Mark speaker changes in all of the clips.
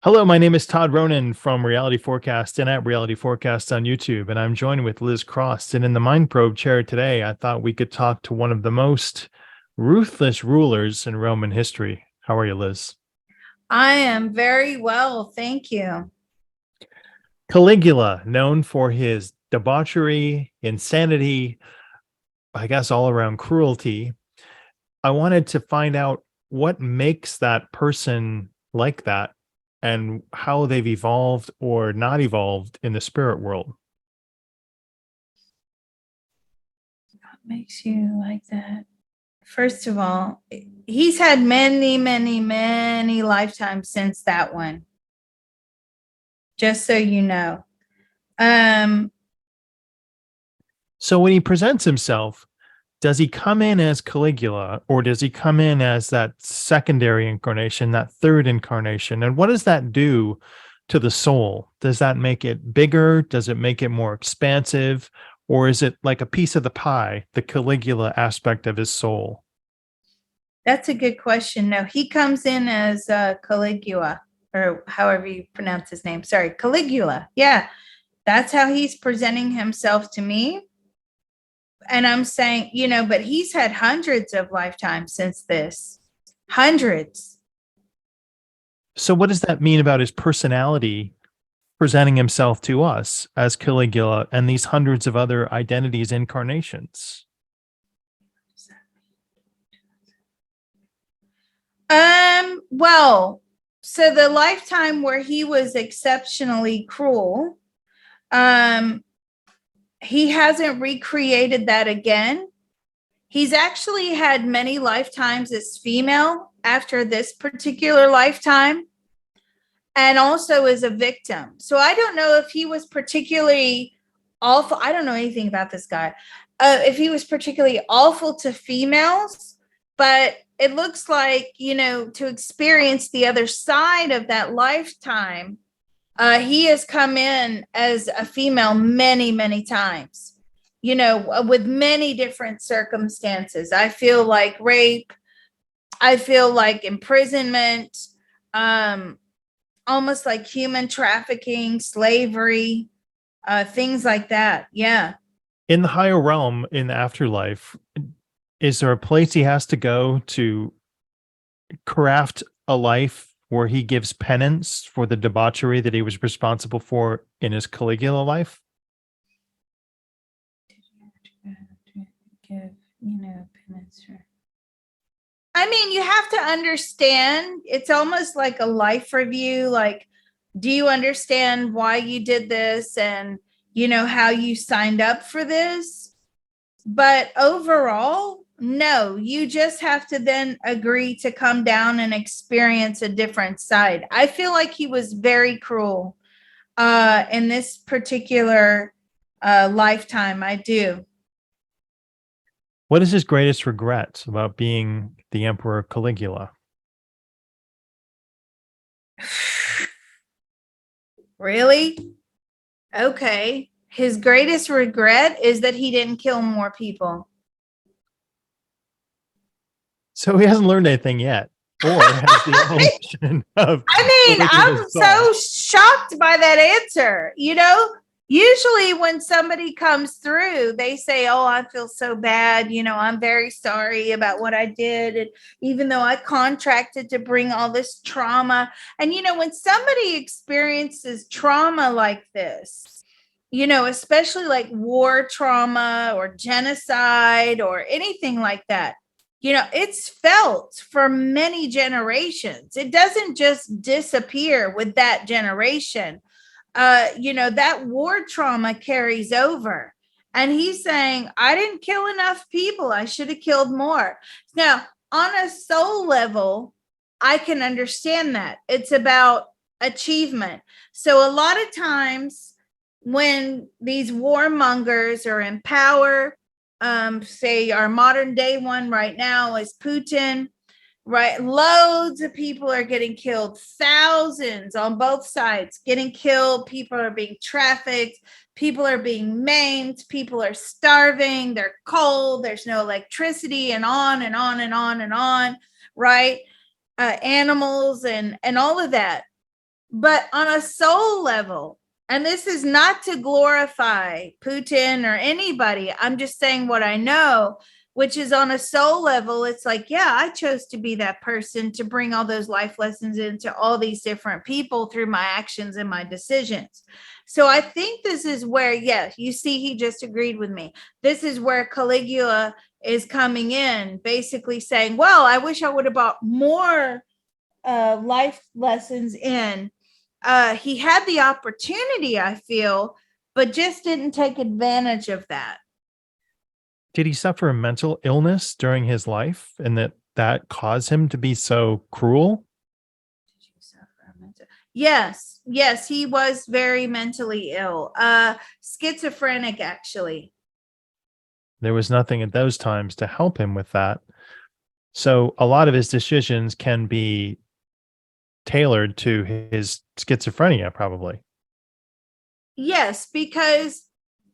Speaker 1: Hello, my name is Todd Ronan from Reality Forecast and at Reality Forecast on YouTube, and I'm joined with Liz Cross. And in the Mind Probe chair today, I thought we could talk to one of the most ruthless rulers in Roman history. How are you, Liz?
Speaker 2: I am very well, thank you.
Speaker 1: Caligula, known for his debauchery, insanity, I guess all around cruelty. I wanted to find out what makes that person like that and how they've evolved or not evolved in the spirit world.
Speaker 2: What makes you like that? First of all, he's had many lifetimes since that one. Just so you know.
Speaker 1: So when he presents himself, does he come in as Caligula or does he come in as that secondary incarnation, that third incarnation? And what does that do to the soul? Does that make it bigger? Does it make it more expansive? Or is it like a piece of the pie, the Caligula aspect of his soul?
Speaker 2: That's a good question. No, he comes in as Caligula, or however you pronounce his name. Sorry, Caligula. Yeah, that's how he's presenting himself to me. And I'm saying, but he's had hundreds of lifetimes since this. Hundreds.
Speaker 1: So what does that mean about his personality presenting himself to us as Caligula and these hundreds of other identities, incarnations?
Speaker 2: Well, so the lifetime where he was exceptionally cruel, he hasn't recreated that again. He's actually had many lifetimes as female after this particular lifetime, and also as a victim. So I don't know if he was particularly awful. I don't know anything about this guy. If he was particularly awful to females, but it looks like, to experience the other side of that lifetime, he has come in as a female many times, with many different circumstances. I feel like rape. I feel like imprisonment, almost like human trafficking, slavery, things like that. Yeah.
Speaker 1: In the higher realm, in the afterlife, is there a place he has to go to craft a life where he gives penance for the debauchery that he was responsible for in his Caligula life?
Speaker 2: Give, penance. I mean, you have to understand, it's almost like a life review. Like, do you understand why you did this and, how you signed up for this? But overall, no, you just have to then agree to come down and experience a different side. I feel like he was very cruel in this particular lifetime. I do.
Speaker 1: What is his greatest regret about being the Emperor Caligula?
Speaker 2: Really? Okay. His greatest regret is that he didn't kill more people.
Speaker 1: So he hasn't learned anything yet, or has the evolution of.
Speaker 2: I'm so shocked by that answer. Usually when somebody comes through, they say, "Oh, I feel so bad. I'm very sorry about what I did. And even though I contracted to bring all this trauma." And, when somebody experiences trauma like this, especially like war trauma or genocide or anything like that, it's felt for many generations. It doesn't just disappear with that generation. That war trauma carries over. And he's saying, I didn't kill enough people. I should have killed more. Now, on a soul level, I can understand that. It's about achievement. So a lot of times when these warmongers are in power, say our modern day one right now is Putin, right? Loads of people are getting killed, thousands on both sides getting killed. People are being trafficked. People are being maimed. People are starving. They're cold. There's no electricity, and on and on and on and on, right? Animals and all of that. But on a soul level, and this is not to glorify Putin or anybody, I'm just saying what I know, which is on a soul level, it's like, yeah, I chose to be that person to bring all those life lessons into all these different people through my actions and my decisions. So I think this is where, yes, you see, he just agreed with me. This is where Caligula is coming in, basically saying, well, I wish I would have brought more life lessons in. He had the opportunity, I feel, but just didn't take advantage of that.
Speaker 1: Did he suffer a mental illness during his life and that caused him to be so cruel?
Speaker 2: Yes, he was very mentally ill. Schizophrenic, actually.
Speaker 1: There was nothing at those times to help him with that. So a lot of his decisions can be tailored to his schizophrenia, probably.
Speaker 2: Yes, because,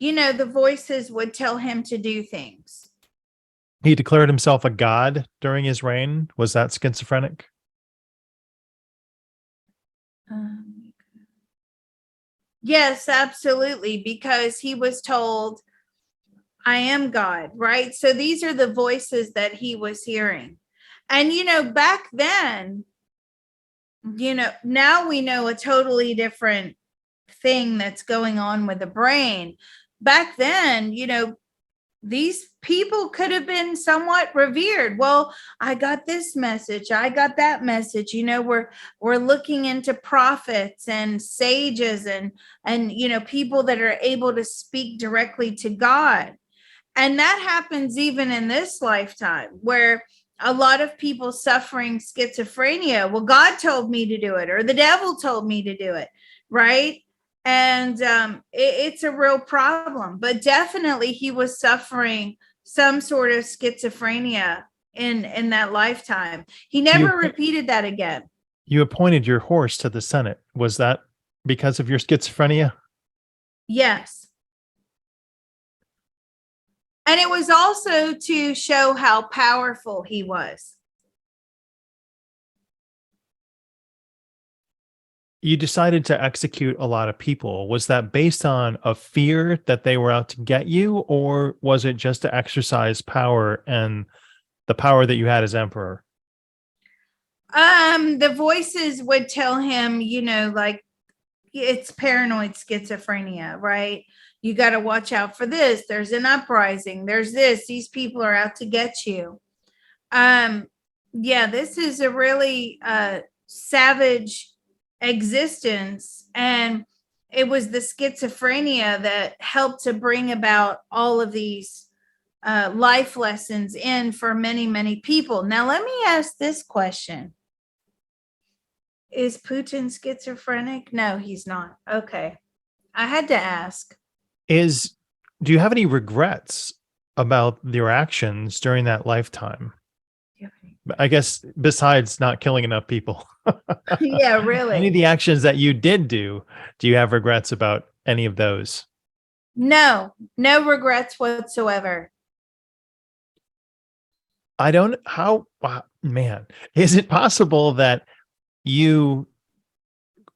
Speaker 2: the voices would tell him to do things.
Speaker 1: He declared himself a god during his reign. Was that schizophrenic?
Speaker 2: Yes, absolutely, because he was told, I am God, right? So these are the voices that he was hearing. And, back then, now we know a totally different thing that's going on with the brain. Back then, these people could have been somewhat revered. Well, I got this message, I got that message. We're looking into prophets and sages and people that are able to speak directly to God. And that happens even in this lifetime, where a lot of people suffering schizophrenia, well, God told me to do it, or the devil told me to do it, right? And it's a real problem. But definitely he was suffering some sort of schizophrenia in that lifetime. He never repeated that again.
Speaker 1: You appointed your horse to the Senate. Was that because of your schizophrenia?
Speaker 2: Yes. And it was also to show how powerful he was.
Speaker 1: You decided to execute a lot of people. Was that based on a fear that they were out to get you, or was it just to exercise power and the power that you had as emperor?
Speaker 2: The voices would tell him, it's paranoid schizophrenia, right? You got to watch out for this. There's an uprising. There's this. These people are out to get you. Yeah, this is a really savage existence. And it was the schizophrenia that helped to bring about all of these life lessons in for many, many people. Now, let me ask this question. Is Putin schizophrenic? No, he's not. Okay. I had to ask.
Speaker 1: Do you have any regrets about your actions during that lifetime? I guess besides not killing enough people.
Speaker 2: Yeah, really.
Speaker 1: Any of the actions that you did do you have regrets about any of those?
Speaker 2: No regrets whatsoever.
Speaker 1: Man, is it possible that you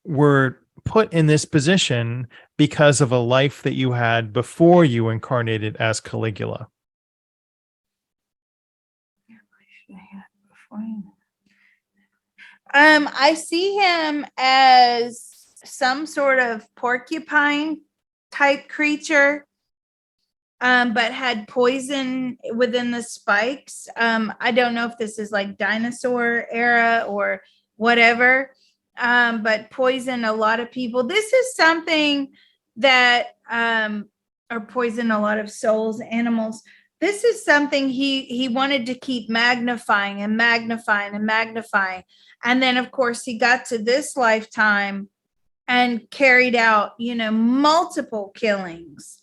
Speaker 1: were put in this position because of a life that you had before you incarnated as Caligula?
Speaker 2: I see him as some sort of porcupine type creature, but had poison within the spikes. I don't know if this is like dinosaur era or whatever, but poison a lot of people. This is something that, or poison a lot of souls, animals. This is something he wanted to keep magnifying and magnifying and magnifying. And then, of course, he got to this lifetime and carried out, multiple killings,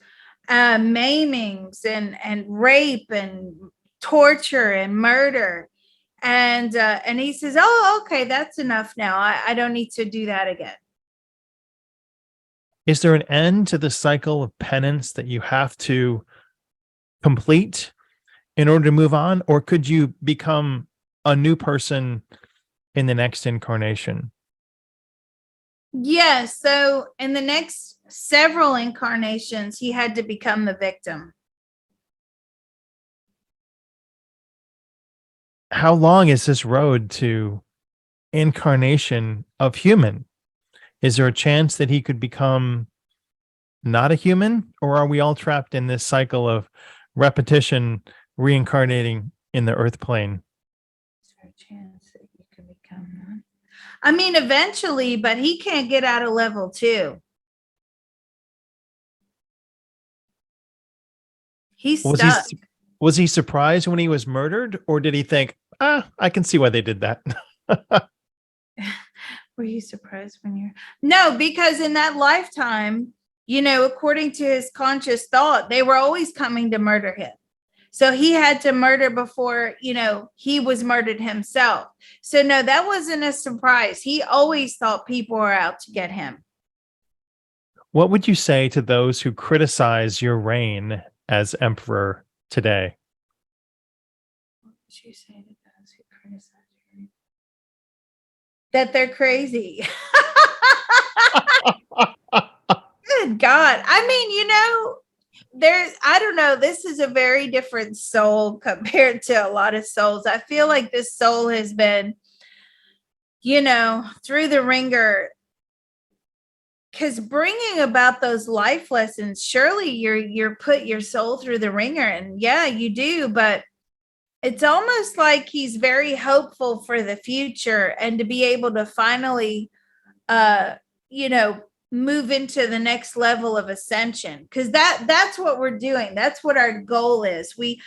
Speaker 2: maimings and rape and torture and murder. And he says, oh, okay, that's enough now. I don't need to do that again.
Speaker 1: Is there an end to the cycle of penance that you have to complete in order to move on? Or could you become a new person in the next incarnation?
Speaker 2: Yes. So in the next several incarnations, he had to become the victim.
Speaker 1: How long is this road to incarnation of human? Is there a chance that he could become not a human, or are we all trapped in this cycle of repetition, reincarnating in the earth plane?
Speaker 2: Is there a chance that you can become one? I mean, eventually, but he can't get out of level 2. He's
Speaker 1: Was
Speaker 2: stuck.
Speaker 1: was he surprised when he was murdered, or did he think, I can see why they did that?
Speaker 2: Were you surprised when you're no, because in that lifetime, according to his conscious thought, they were always coming to murder him. So he had to murder before, he was murdered himself. So no, that wasn't a surprise. He always thought people were out to get him.
Speaker 1: What would you say to those who criticize your reign as emperor today?
Speaker 2: What would you say to those who criticize your reign? That they're crazy. Good God. I mean, I don't know, this is a very different soul compared to a lot of souls. I feel like this soul has been, through the ringer, because bringing about those life lessons, surely you're put your soul through the ringer, and yeah, you do, but it's almost like he's very hopeful for the future and to be able to finally move into the next level of ascension, because that's what we're doing. That's what our goal is. We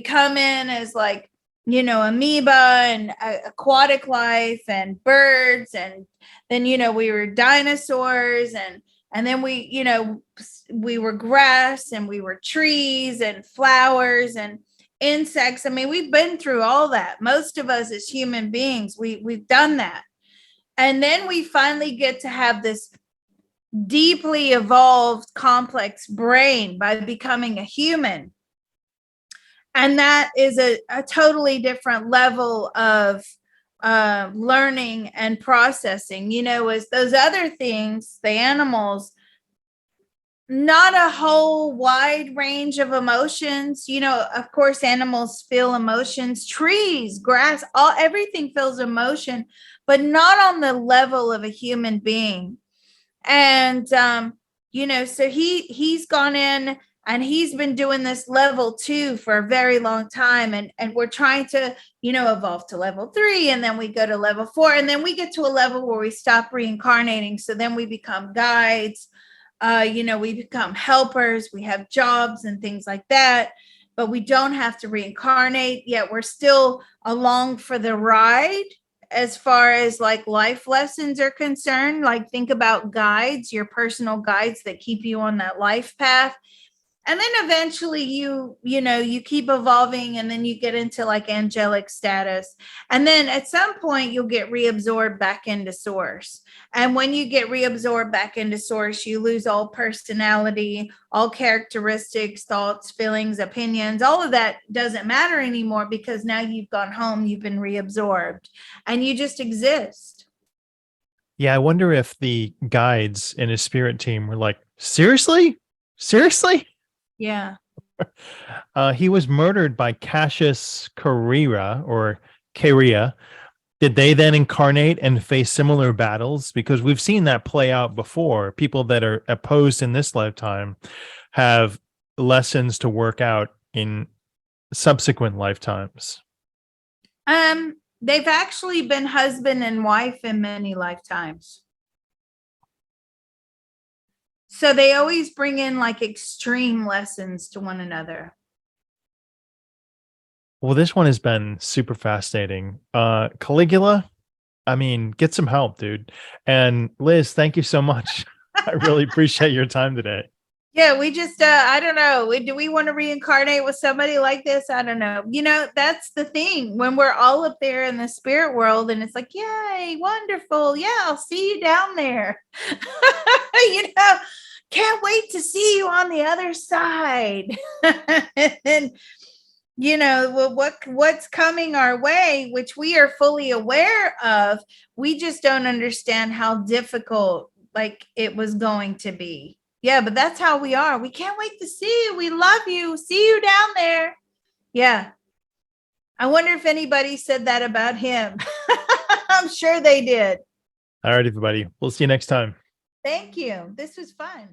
Speaker 2: come in as like, amoeba and aquatic life and birds, and then we were dinosaurs, and then we were grass, and we were trees and flowers and insects. I mean, we've been through all that. Most of us as human beings, we've done that. And then we finally get to have this deeply evolved, complex brain by becoming a human. And that is a totally different level of learning and processing. As those other things, the animals, not a whole wide range of emotions. Of course, animals feel emotions, trees, grass, everything feels emotion, but not on the level of a human being. And so he's gone in, and he's been doing this level 2 for a very long time, and we're trying to evolve to level 3, and then we go to level 4, and then we get to a level where we stop reincarnating. So then we become guides, we become helpers, we have jobs and things like that, but we don't have to reincarnate yet. We're still along for the ride as far as like life lessons are concerned. Like, think about guides, your personal guides that keep you on that life path. And then eventually you keep evolving, and then you get into like angelic status. And then at some point you'll get reabsorbed back into source. And when you get reabsorbed back into source, you lose all personality, all characteristics, thoughts, feelings, opinions. All of that doesn't matter anymore, because now you've gone home, you've been reabsorbed, and you just exist.
Speaker 1: Yeah, I wonder if the guides in his spirit team were like, seriously?
Speaker 2: Yeah.
Speaker 1: He was murdered by Cassius Carrera or Caria. Did they then incarnate and face similar battles? Because we've seen that play out before. People that are opposed in this lifetime have lessons to work out in subsequent lifetimes.
Speaker 2: They've actually been husband and wife in many lifetimes. So they always bring in like extreme lessons to one another.
Speaker 1: Well, this one has been super fascinating. Caligula, I mean, get some help, dude. And Liz, thank you so much. I really appreciate your time today.
Speaker 2: Yeah, we just I don't know. Do we want to reincarnate with somebody like this? I don't know. That's the thing. When we're all up there in the spirit world and it's like, yay, wonderful. Yeah, I'll see you down there. Can't wait to see you on the other side. And what's coming our way, which we are fully aware of, we just don't understand how difficult like it was going to be. Yeah, but that's how we are. We can't wait to see you. We love you. See you down there. Yeah. I wonder if anybody said that about him. I'm sure they did.
Speaker 1: All right, everybody. We'll see you next time.
Speaker 2: Thank you. This was fun.